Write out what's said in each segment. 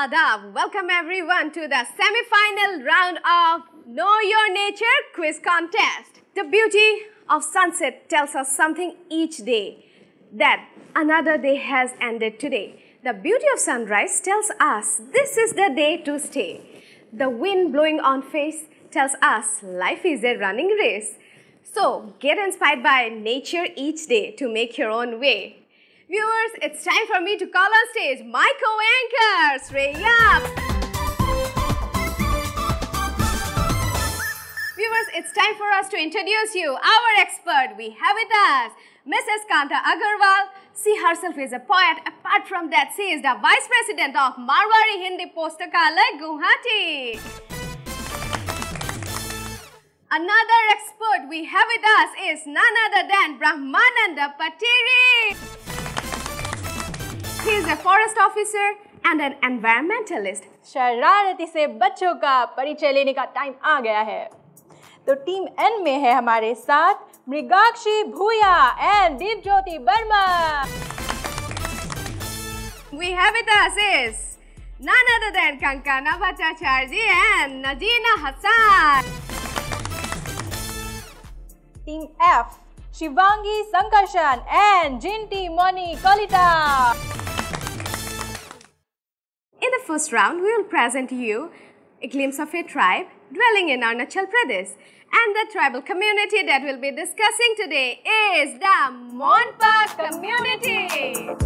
Adab. Welcome everyone to the semi-final round of Know Your Nature quiz contest. The beauty of sunset tells us something each day, that another day has ended today. The beauty of sunrise tells us this is the day to stay. The wind blowing on face tells us life is a running race. So get inspired by nature each day to make your own way. Viewers, it's time for me to call on stage my co-anchor, Shreya. Viewers, it's time for us to introduce you our expert. We have with us Mrs. Kanta Agarwal. She herself is a poet. Apart from that, she is the Vice President of Marwari Hindi Pustakalay, Guwahati. Another expert we have with us is none other than Brahmananda Patiri. He is a forest officer and an environmentalist. शरारती से बच्चों का परिचय लेने का time आ गया है। तो टीम एन में है हमारे साथ मृगाक्षी भूया and Deepjyoti Verma. We have with us is none other than Kankana Bhattacharya and Najina Hassan. Team F Shivangi Sankarshan and Jinti Moni Kalita. In the first round, we will present you a glimpse of a tribe dwelling in Arunachal Pradesh. And the tribal community that we'll be discussing today is the Monpa community.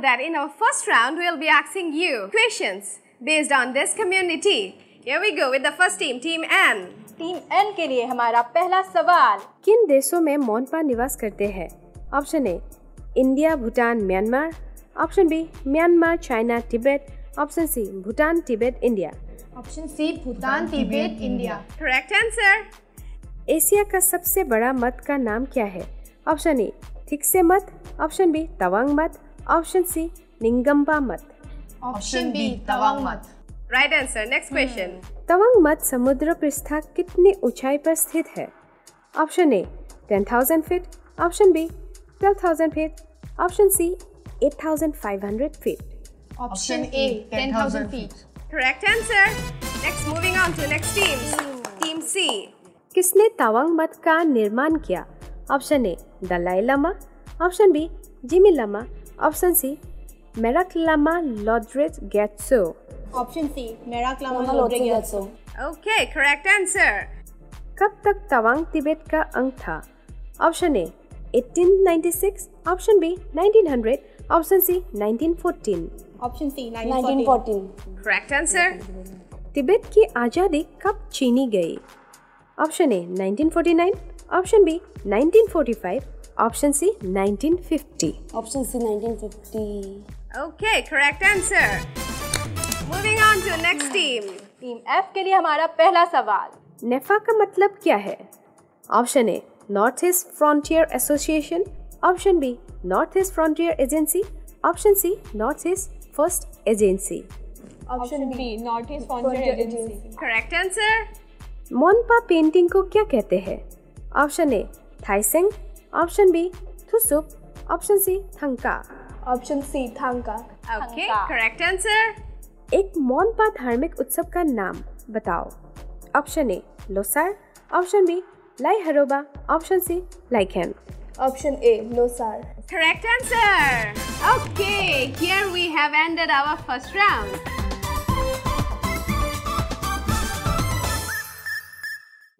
That in our first round, we will be asking you questions based on this community. Here we go with the first team, Team N. Team N के लिए हमारा पहला सवाल, किन देशों में मोनपा निवास करते हैं? Option A India, Bhutan, Myanmar. Option B Myanmar, China, Tibet. Option C Bhutan, Tibet, India. Option C Bhutan, Tibet, India. Correct answer. Asia का सबसे बड़ा मठ का नाम क्या है? ऑप्शन ए थिक्से मठ। ऑप्शन बी तवांग मठ। ऑप्शन सी निंगम्बा मठ। ऑप्शन बी तवांग मठ। Right answer. Next question. Tawang मठ समुद्र पृष्ठ कितनी ऊंचाई पर स्थित है? Option A 10,000 feet. Option B 12,000 feet. Option C 8,500 feet. Option A 10,000 feet. Correct answer. Next, moving on to next team, team C. किसने तवांग मठ का निर्माण किया? Option A Dalai Lama. Option B Jimi Lama. Option C Merak Lama Lodre Gyatso. Option C Merak Lama Lodre Gyatso. Okay, correct answer. कब तक Tawang Tibet का अंग था? Option A 1896। Option B 1900। Option C 1914। Option C 1914। Correct answer. Tibet की आज़ादी कब छीनी गई? Option A 1949। Option B 1945। Option C 1950। Option C 1950। Okay, correct answer. Moving on to next team, team F के लिए हमारा पहला सवाल, नेफा का मतलब क्या है? Option A north east frontier association. Option B north east frontier agency. Option C north east first agency. Option B north east frontier agency. Correct answer. Monpa painting को क्या कहते हैं? Option A Thaiseng. Option B Thusup. Option C thangka. Option C thangka. Okay, correct answer. एक मोनपा धार्मिक उत्सव का नाम बताओ। Option A Losar. Option B Lai Haraoba. Option C Laiken. Option A Losar. Correct answer. Okay, here we have ended our first round.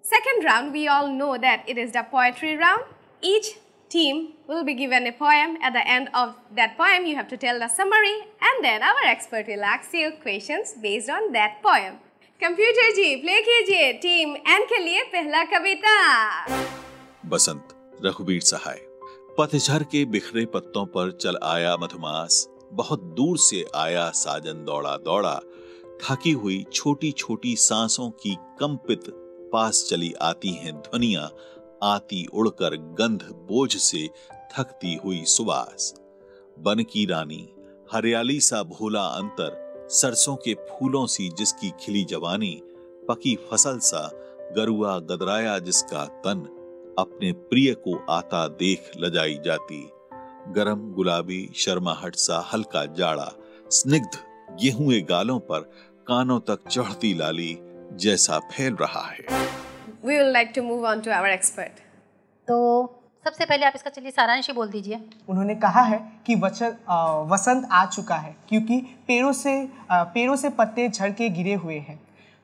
Second round, we all know that it is the poetry round. Each team will be given a poem. At the end of that poem, you have to tell the summary, and then our expert will ask you questions based on that poem. Computer ji play कीजिए team N के लिए पहला कविता। बसंत, रघुवीर सहाय। पतझड़ के बिखरे पत्तों पर चल आया मधुमास, बहुत दूर से आया साजन दौड़ा दौड़ा, थकी हुई छोटी छोटी सांसों की कंपित पास चली आती हैं ध्वनियां, आती उड़कर गंध बोझ से थकती हुई सुबास। वन की रानी, हरियाली सा भोला अंतर, सरसों के फूलों सी जिसकी खिली जवानी, पकी फसल सा गरुआ गदराया जिसका तन, अपने प्रिय को आता देख लजाई जाती। गरम गुलाबी शर्माहट सा हल्का जाड़ा, स्निग्ध गेहूं गालों पर कानों तक चढ़ती लाली जैसा फैल रहा है। We would like to move on to our expert. तो सबसे पहले आप इसका चलिए सारांश ही बोल दीजिए। उन्होंने कहा है कि वसंत आ चुका है क्योंकि पेड़ों से पत्ते झड़ के गिरे हुए हैं।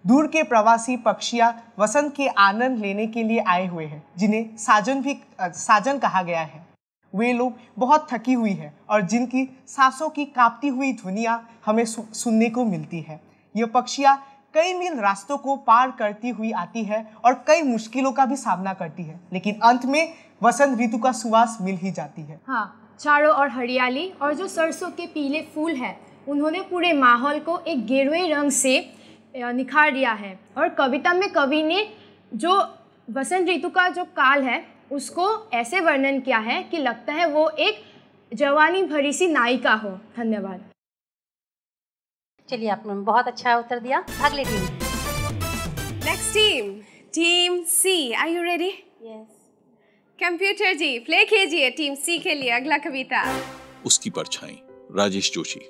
दूर के प्रवासी पक्षियां वसंत के आनंद लेने के लिए आए हुए हैं, जिन्हें साजन कहा गया है। वे लोग बहुत थकी हुई है और जिनकी सांसों की कांपती हुई ध्वनियां हमें सुनने को मिलती है। ये पक्षियां कई मील रास्तों को पार करती हुई आती है और कई मुश्किलों का भी सामना करती है, लेकिन अंत में वसंत ऋतु का सुवास मिल ही जाती है। हाँ, चारों ओर हरियाली और जो सरसों के पीले फूल हैं, उन्होंने पूरे माहौल को एक गेरुए रंग से निखार दिया है। और कविता में कवि ने जो वसंत ऋतु का जो काल है उसको ऐसे वर्णन किया है कि लगता है वो एक जवानी भरी सी नायिका हो। धन्यवाद। चलिए, आपने बहुत अच्छा उत्तर दिया। अगली टीम। Next team, team C. Are you ready? Yes. Computer ji play कीजिए टीम सी के लिए अगला कविता। उसकी परछाई, राजेश जोशी।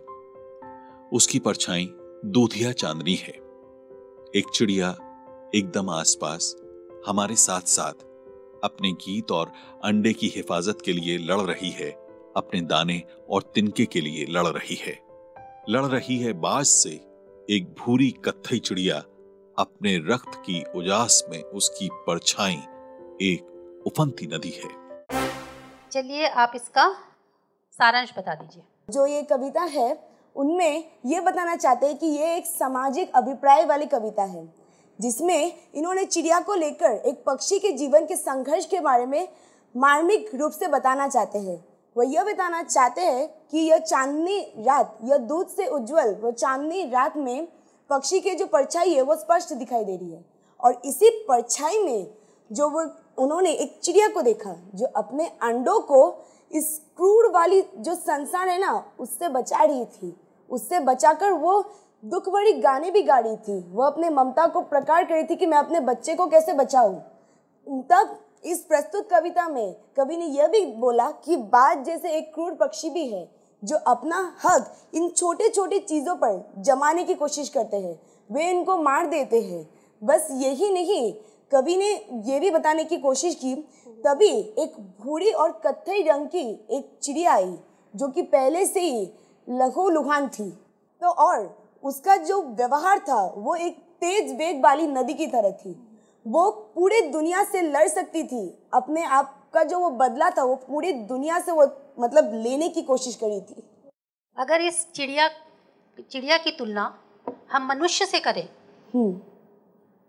उसकी परछाई दूधिया चांदनी है, एक चिड़िया एकदम आसपास हमारे साथ साथ अपने गीत और अंडे की हिफाजत के लिए लड़ रही है, अपने दाने और तिनके के लिए लड़ रही है बाज से। एक भूरी कत्थई चिड़िया अपने रक्त की उजास में उसकी परछाई एक उफनती नदी है। चलिए, आप इसका सारांश बता दीजिए। जो ये कविता है उनमें ये बताना चाहते हैं कि ये एक सामाजिक अभिप्राय वाली कविता है, जिसमें इन्होंने चिड़िया को लेकर एक पक्षी के जीवन के संघर्ष के बारे में मार्मिक रूप से बताना चाहते हैं। वो यह बताना चाहते हैं कि यह चांदनी रात, यह दूध से उज्जवल वो चांदनी रात में पक्षी की जो परछाई है वो स्पष्ट दिखाई दे रही है। और इसी परछाई में जो वो उन्होंने एक चिड़िया को देखा जो अपने अंडों को इस क्रूर वाली जो संसार है ना उससे बचा रही थी। उससे बचाकर वो दुख भरी गाने भी गा रही थी। वो अपने ममता को प्रकट कर रही थी कि मैं अपने बच्चे को कैसे बचाऊं। तब इस प्रस्तुत कविता में कवि ने यह भी बोला कि बाज जैसे एक क्रूर पक्षी भी है जो अपना हक इन छोटे छोटे चीज़ों पर जमाने की कोशिश करते हैं, वे इनको मार देते हैं। बस यही नहीं, कवि ने ये भी बताने की कोशिश की, तभी एक भूरी और कत्थई रंग की एक चिड़िया आई जो कि पहले से ही लहूलुहान थी, तो और उसका जो व्यवहार था वो एक तेज वेग वाली नदी की तरह थी। वो पूरे दुनिया से लड़ सकती थी। अपने आप का जो वो बदला था वो पूरी दुनिया से वो मतलब लेने की कोशिश करी थी। अगर इस चिड़िया की तुलना हम मनुष्य से करें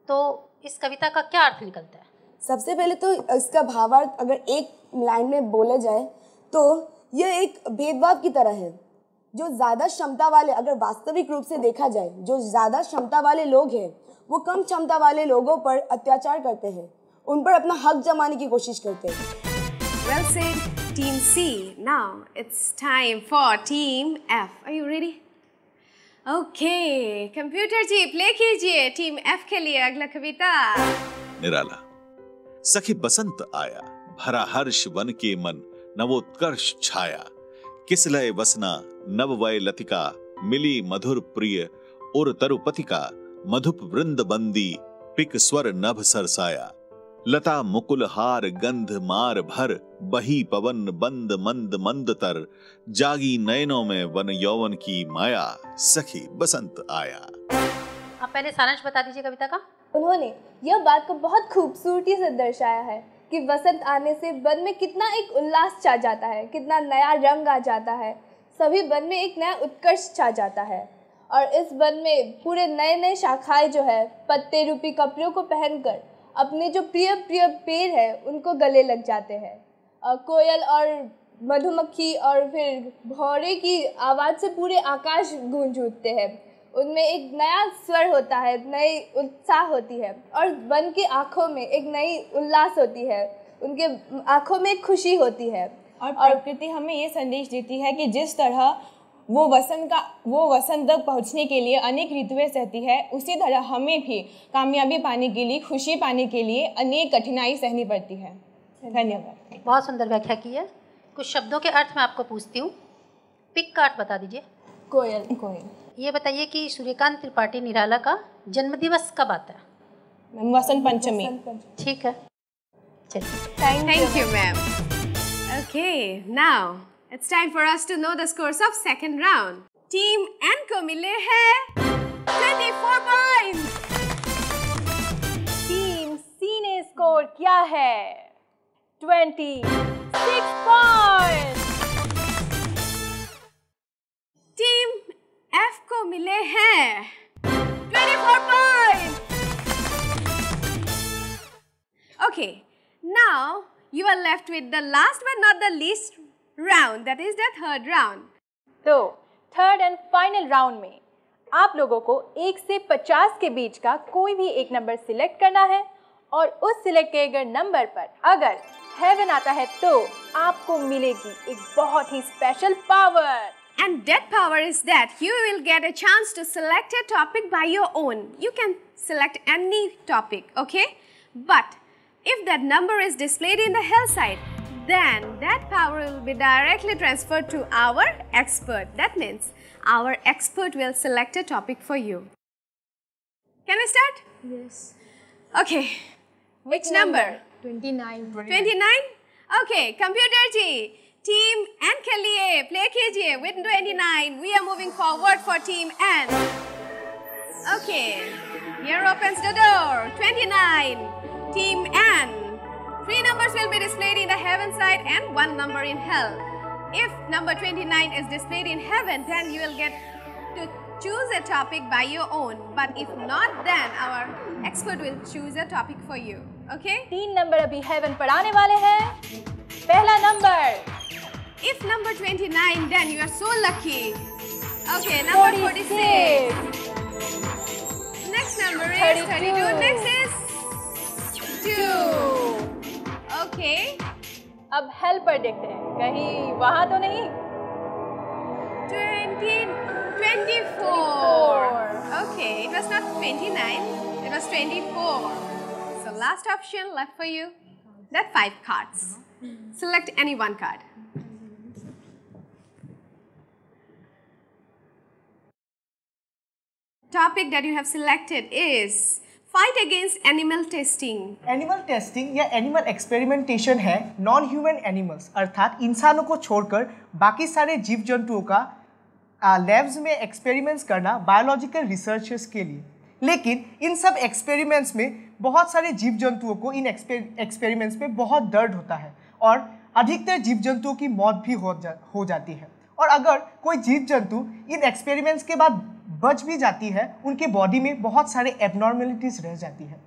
तो इस कविता का क्या अर्थ निकलता है? सबसे पहले तो इसका भावार्थ अगर एक लाइन में बोला जाए तो यह एक भेदभाव की तरह है। जो ज़्यादा क्षमता वाले, अगर वास्तविक रूप से देखा जाए, जो ज़्यादा क्षमता वाले लोग हैं वो कम क्षमता वाले लोगों पर अत्याचार करते हैं, उन पर अपना हक जमाने की कोशिश करते हैं। Well said, Team C. Now it's time for Team F. Are you ready? Okay, computer ji play कीजिए टीम F के लिए अगला कविता। निराला। सखी बसंत आया, भरा हर्ष वन के मन, नवोत्कर्ष छाया, किस लय वसना नववय लतिका, मिली मधुर प्रिय उर तरुपतिका, मधुप वृंद बंदी पिक स्वर नभ सरसाया, लता मुकुल हार गंध मार भर, बही पवन बंद मंद मंद तर, जागी नयनों में वन यौवन की माया, सखी बसंत आया। आप पहले सारांश बता दीजिए कविता का। उन्होंने यह बात को बहुत खूबसूरती से दर्शाया है कि वसंत आने से वन में कितना एक उल्लास छा जाता है, कितना नया रंग आ जाता है, सभी वन में एक नया उत्कर्ष छा जाता है। और इस वन में पूरे नए नए शाखाएं जो है पत्ते रूपी कपड़ों को पहनकर अपने जो प्रिय प्रिय पेड़ है उनको गले लग जाते हैं। कोयल और मधुमक्खी और फिर भौरे की आवाज़ से पूरे आकाश गूंज उठते हैं। उनमें एक नया स्वर होता है, नई उत्साह होती है और वन की आँखों में एक नई उल्लास होती है, उनके आँखों में एक खुशी होती है। और प्रकृति हमें ये संदेश देती है कि जिस तरह वो वसंत तक पहुँचने के लिए अनेक ऋतुएं सहती है, उसी तरह हमें भी कामयाबी पाने के लिए, खुशी पाने के लिए अनेक कठिनाई सहनी पड़ती है। धन्यवाद। बहुत सुंदर व्याख्या की है। कुछ शब्दों के अर्थ मैं आपको पूछती हूँ। पिक का अर्थ बता दीजिए। कोयल। ये बताइए कि सूर्यकांत त्रिपाठी निराला का जन्मदिवस कब आता है? वसंत पंचमी। ठीक है, चलिए। Thank you, ma'am. Okay, now it's time for us to know the scores of second round. Team N को मिले हैं 24 points. टीम सी ने स्कोर किया है 26 पॉइंट्स। टीम F को मिले हैं 24 points. Okay, now you are left with the last but not the least round, that is the third round. तो थर्ड एंड फाइनल राउंड में आप लोगों को 1 से 50 के बीच का कोई भी एक नंबर सिलेक्ट करना है और उस सिलेक्ट किए गए नंबर पर अगर हेवन आता है तो आपको मिलेगी एक बहुत ही special power. And that power is that you will get a chance to select a topic by your own. You can select any topic, okay? But if that number is displayed in the hell side, then that power will be directly transferred to our expert. That means our expert will select a topic for you. Can we start? Yes. Okay. Which number? 29. 29? Okay, computer ji. Team N के लिए play कीजिए with 29. We are moving forward for Team N. Okay, here opens the door. 29. Team N. 3 numbers will be displayed in the heaven side and 1 number in hell. If number 29 is displayed in heaven, then you will get to choose a topic by your own. But if not, then our expert will choose a topic for you. Okay? 3 number अभी haven पर आने वाले हैं। पहला number. If number 29, then you are so lucky. Okay, number 46. Next number is 32. Next is 2. Okay. अब hello पर देखते हैं, कहीं वहाँ तो नहीं? 24. Okay, it was not 29, it was 24. So last option left for you, that 5 cards. Select any one card. Topic that you have selected is fight against animal testing. Animal testing या animal experimentation है non human animals अर्थात इंसानों को छोड़कर बाकी सारे जीव जंतुओं का लैब्स में एक्सपेरिमेंट्स करना बायोलॉजिकल रिसर्चर्स के लिए। लेकिन इन सब एक्सपेरिमेंट्स में बहुत सारे जीव जंतुओं को इन एक्सपेरिमेंट्स में बहुत दर्द होता है और अधिकतर जीव जंतुओं की मौत भी हो जाती है। और अगर कोई जीव जंतु इन एक्सपेरिमेंट्स के बाद बच भी जाती है, उनके बॉडी में बहुत सारे एबनॉर्मेलिटीज़ रह जाती है।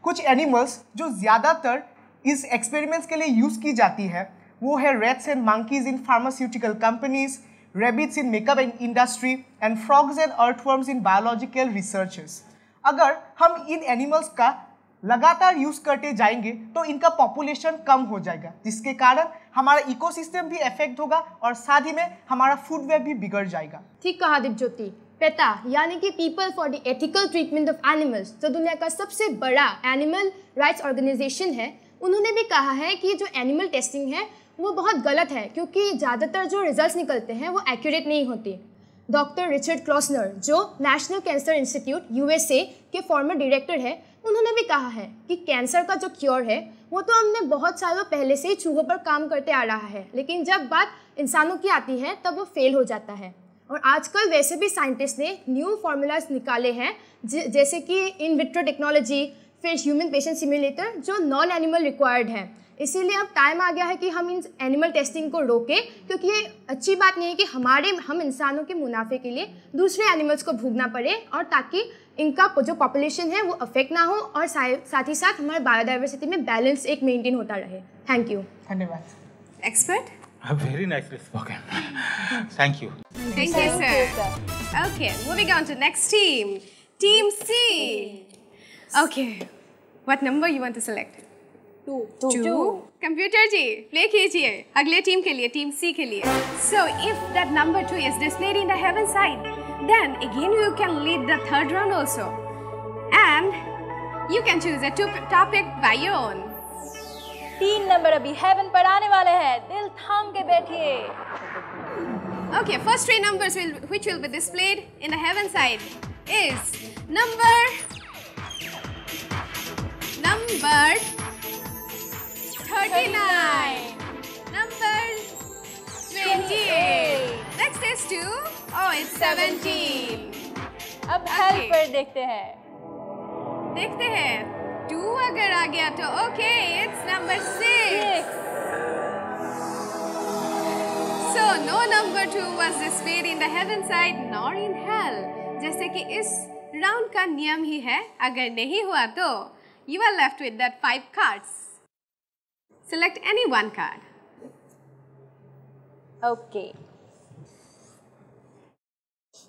कुछ एनिमल्स जो ज़्यादातर इस एक्सपेरिमेंट्स के लिए यूज़ की जाती है वो है rats and monkeys in pharmaceutical companies, rabbits in makeup industry and frogs and earthworms in biological researches. अगर हम इन एनिमल्स का लगातार यूज़ करते जाएंगे तो इनका पॉपुलेशन कम हो जाएगा, जिसके कारण हमारा इकोसिस्टम भी इफेक्ट होगा और साथ ही में हमारा फूड वेब भी बिगड़ जाएगा। ठीक कहा दीपज्योति। पेटा यानी कि people for the ethical treatment of animals, जो दुनिया का सबसे बड़ा एनिमल राइट्स ऑर्गेनाइजेशन है, उन्होंने भी कहा है कि जो एनिमल टेस्टिंग है वो बहुत गलत है क्योंकि ज़्यादातर जो रिजल्ट्स निकलते हैं वो एक्यूरेट नहीं होते। डॉक्टर रिचर्ड क्लॉसनर जो नेशनल कैंसर इंस्टीट्यूट USA के फॉर्मर डायरेक्टर है, उन्होंने भी कहा है कि कैंसर का जो क्योर है वो तो हमने बहुत सालों पहले से ही चूहों पर काम करते आ रहा है, लेकिन जब बात इंसानों की आती है तब वो फेल हो जाता है। और आजकल वैसे भी साइंटिस्ट ने न्यू फार्मूलाज निकाले हैं जैसे कि इन विट्रो टेक्नोलॉजी, फिर ह्यूमन पेशेंट सिमुलेटर जो नॉन एनिमल रिक्वायर्ड है। इसीलिए अब टाइम आ गया है कि हम इन एनिमल टेस्टिंग को रोकें, क्योंकि ये अच्छी बात नहीं है कि हम इंसानों के मुनाफे के लिए दूसरे एनिमल्स को भोगना पड़े, और ताकि इनका जो पॉपुलेशन है वो अफेक्ट ना हो, और साथ ही साथ हमारे बायोडाइवर्सिटी में बैलेंस एक मेंटेन होता रहे। Thank you. धन्यवाद। Expert? Very nicely spoken. Thank you. Thank you, sir. Okay, moving on to next team. Team C. Okay, what number you want to select? Two. Computer ji, play कीजिए अगले team के लिए, team C के लिए. So if that number 2 is displayed in the heaven side, then again you can lead the third round also, and you can choose a topic by your own. 3 number अभी haven पर आने वाले हैं, दिल थाम के बैठिए। Okay, first 3 numbers which will be displayed in the heaven side is number 39, number 28. Next is 2. Oh, it's 17. अब हेल्प पर देखते हैं। 2 अगर आ गया तो okay, it's number 6. So no number 2 was displayed in the heaven side nor in hell. जैसे कि इस राउंड का नियम ही है, अगर नहीं हुआ तो you are left with that 5 cards. Select any one card. Okay.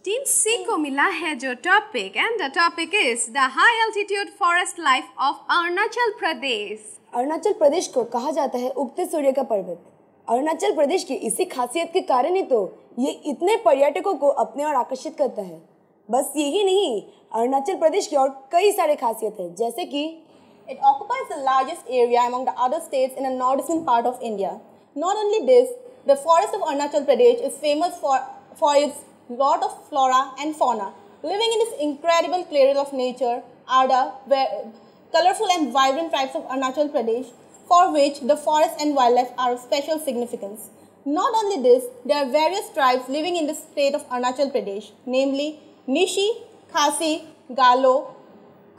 Team C को मिला है जो topic, and the topic is the high altitude forest life of Arunachal Pradesh. Arunachal Pradesh को कहा जाता है उगते सूर्य का पर्वत। अरुणाचल प्रदेश की इसी खासियत के कारण ही तो ये इतने पर्यटकों को अपने ओर आकर्षित करता है। बस यही नहीं, अरुणाचल प्रदेश की और कई सारे खासियत है, जैसे कि It occupies the largest area among the other states in the northeastern part of India. Not only this, the forest of Arunachal Pradesh is famous for its lot of flora and fauna. Living in this incredible clearing of nature are the colorful and vibrant tribes of Arunachal Pradesh, for which the forest and wildlife are of special significance. Not only this, there are various tribes living in the state of Arunachal Pradesh, namely Nishi, Khasi, Galo,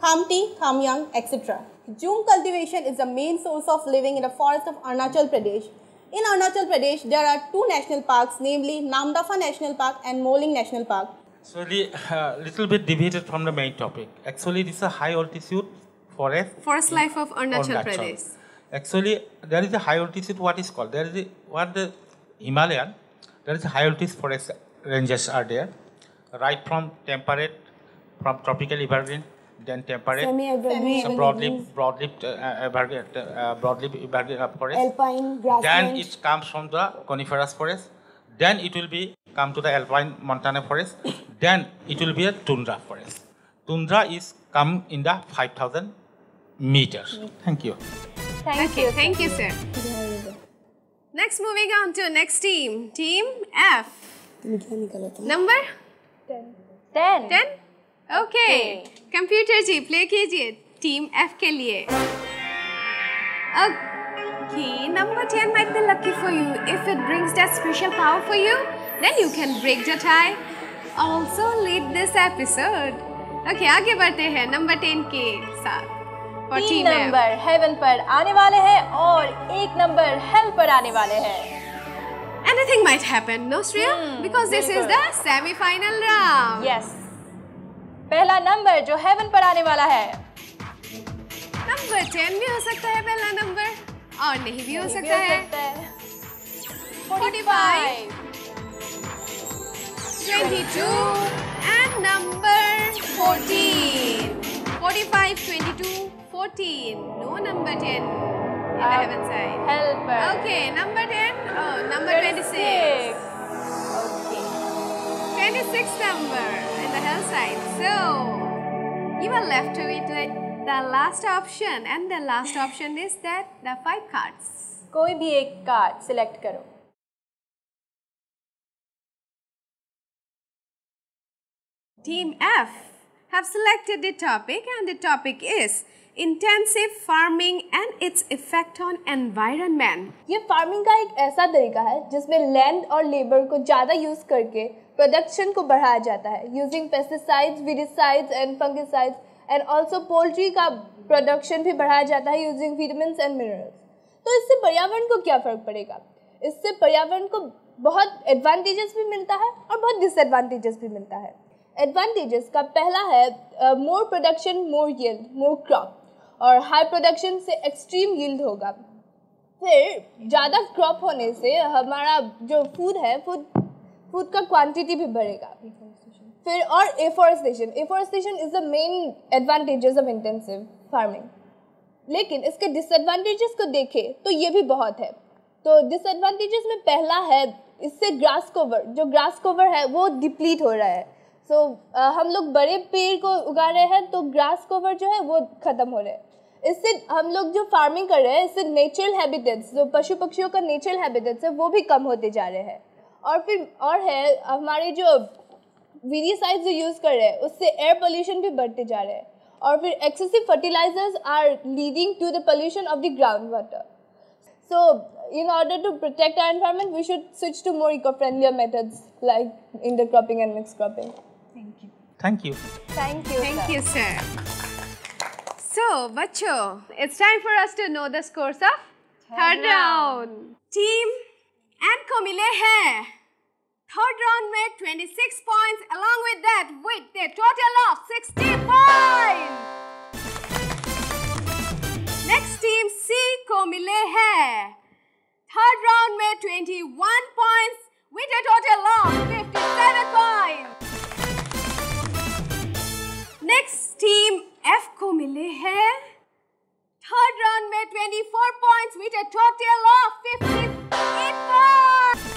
Khamti, Khamyang, etc. Jung cultivation is the main source of living in the forest of Arunachal Pradesh. In Arunachal Pradesh, there are 2 national parks, namely Namdapha National Park and Moling National Park. Actually, little bit deviated from the main topic. Actually, this is a high altitude forest life of Arunachal Pradesh. Actually, there is a high altitude, what is called? There is the Himalayan, there is a high altitude forest ranges are there, right from temperate, from tropical evergreen, then temperate, so broadly evergreen forest, alpine, grassland. Then it comes from the coniferous forest, then it will be come to the alpine montane forest, then it will be a tundra forest. Tundra is come in the 5,000 meters. Thank you. Thank you, sir. Next, moving on to next team, Team F. Number 10. Okay. Computer ji play कीजिए Team F के लिए. Okay, number 10 might be lucky for you. If it brings that special power for you, then you can break the tie. Also lead this episode. Okay, आगे बढ़ते हैं number 10 के साथ. 3 number haven पर आने वाले हैं और 1 नंबर हेल पर आने वाले हैं. Anything might happen, no Shreya? Because this is the semi-final round. Yes. पहला नंबर जो हेवन पर आने वाला है. नंबर 10 भी हो सकता है पहला नंबर, और नहीं भी हो सकता है. 45, 22 and number 14. 45, 22, 14. No number 10 in the heaven side. Helper. Okay, number 10. Oh, number 26. Okay. 26 number in the hell side. So you are left with the last option, and the last option is that the 5 cards. कोई भी एक card select करो. Team F have selected the topic, and the topic is intensive farming and its effect on environment. ये farming का एक ऐसा तरीका है जिसमें लैंड और लेबर को ज़्यादा यूज़ करके प्रोडक्शन को बढ़ाया जाता है, using pesticides, weedicides and fungicides, and also poultry का प्रोडक्शन भी बढ़ाया जाता है यूजिंग विटामिन्स एंड मिनरल्स. तो इससे पर्यावरण को क्या फ़र्क पड़ेगा? इससे पर्यावरण को बहुत एडवांटेजेस भी मिलता है और बहुत डिसएडवांटेजेस भी मिलता है। एडवांटेजेस का पहला है मोर प्रोडक्शन, मोर यील्ड, मोर क्रॉप, और हाई प्रोडक्शन से एक्सट्रीम यील्ड होगा। फिर ज़्यादा क्रॉप होने से हमारा जो फूड है, फूड का क्वांटिटी भी बढ़ेगा। फिर और afforestation is the main advantages of intensive farming. लेकिन इसके डिसएडवांटेजेस को देखें तो ये भी बहुत है। तो डिसएडवांटेजेस में पहला है, इससे ग्रास कवर है वो डिप्लीट हो रहा है। हम लोग बड़े पेड़ को उगा रहे हैं तो ग्रास कवर जो है वो ख़त्म हो रहा है। इससे हम लोग जो फार्मिंग कर रहे हैं, इससे नेचुरल हैबिटेट्स, जो पशु पक्षियों का नेचुरल हैबिटेट्स है वो भी कम होते जा रहे हैं। और है हमारे जो वीडिसाइड्स जो यूज़ कर रहे हैं उससे एयर पोल्यूशन भी बढ़ते जा रहे हैं। और फिर excessive fertilisers are leading to the pollution of the ground water. So, in order to protect our environment, we should switch to more eco-friendlier methods like intercropping and mixed cropping. Thank you. Thank you, sir. So, बच्चों, it's time for us to know the scores of third round. Team N को मिले हैं third round में 26 points, along with that, with a total of 60 points. Next team C को मिले हैं third round में 21 points with a total of 57 points. Next team F को मिले हैं थर्ड राउंड में 24 points with a total of 58 points.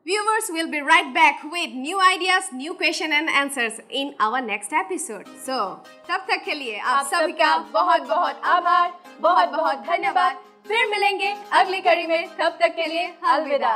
Viewers will be right back with new ideas, new question and answers in our next episode. So, तब तक के लिए आप सभी का बहुत बहुत आभार, बहुत बहुत धन्यवाद। फिर मिलेंगे अगली कड़ी में, तब तक के लिए अलविदा।